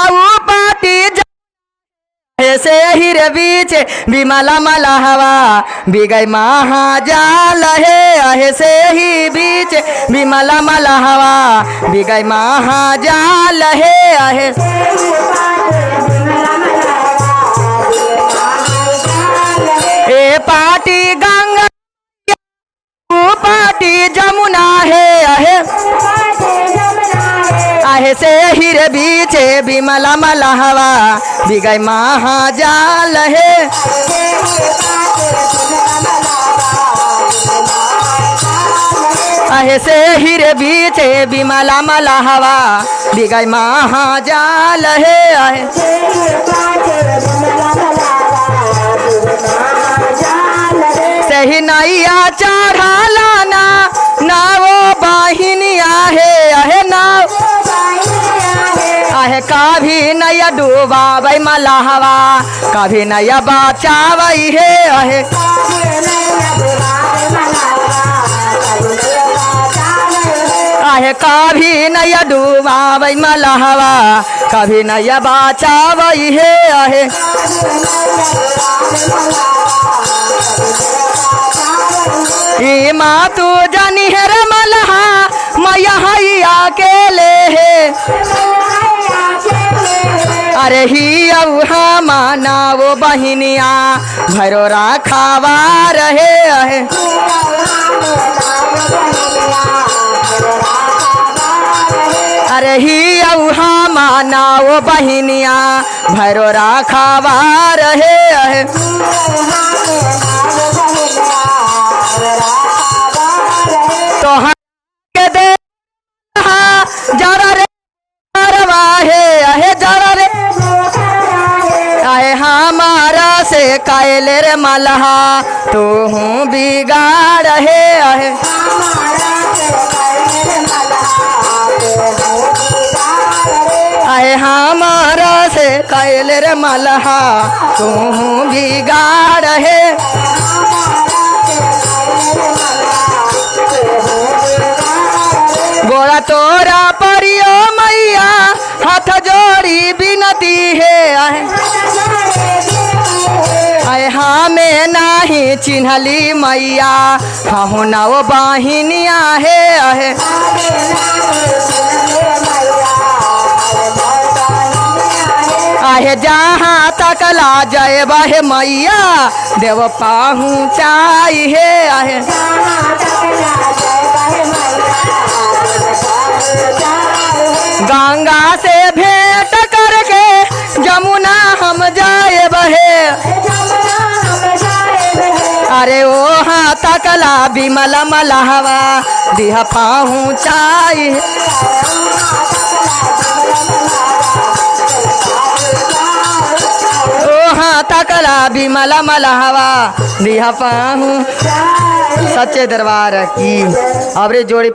आऊ पाटी से हिर बीच विमला मला हवा बिगई महाजाल है अहे से ही बीच विमला मला हवा बिगई महाजाल है अहे ए पाटी गंगा पाटी जमुना है अहे आहे से हिर बीचे विमला मला हवा बिगई महाजाल है आहे से हिर बीचे विमला मला हवा बिगई महाजाल है आहे सही नैया चढ़ाला ना वो बाहिनिया है आहे नाव आहे कभी नया डूबावै मला हवा कभी नया बचावै है आहे आहे कभी नया डूबावै मला हवा कभी नया बचावै है आहे ई माँ तू जानी है रे मलहा मैया हैया अकेले है अरे ही माना वो बहिनिया भरो राखावा रहे है अरे ही माना वो बहिनिया भरो राखावा रहे है तो के दे जरा रे है जरा रे आए हमारा से कायले रे मलहा तू हूँ बिगाड़ है आहे आए हमारा से कायले रे मलहा तू हूँ बिगाड़ है गोरा तोरा परियो मैया हाथ जोड़ी बिनती है आए हमें नहीं चिन्हली मैया कहूँ ना वो बहिनिया है आहे आहे जहाँ तक ला जाए बहे मैया देव पहुँचाई है आहे गंगा से भेंट करके जमुना हम जाए बहे अरे ओ हाँ तकला विमला मला हवा दिह पहुँचाई ओ हाँ तकला विमला मला हवा दिह पहुँ सच्चे दरबार की अबरे जोड़ी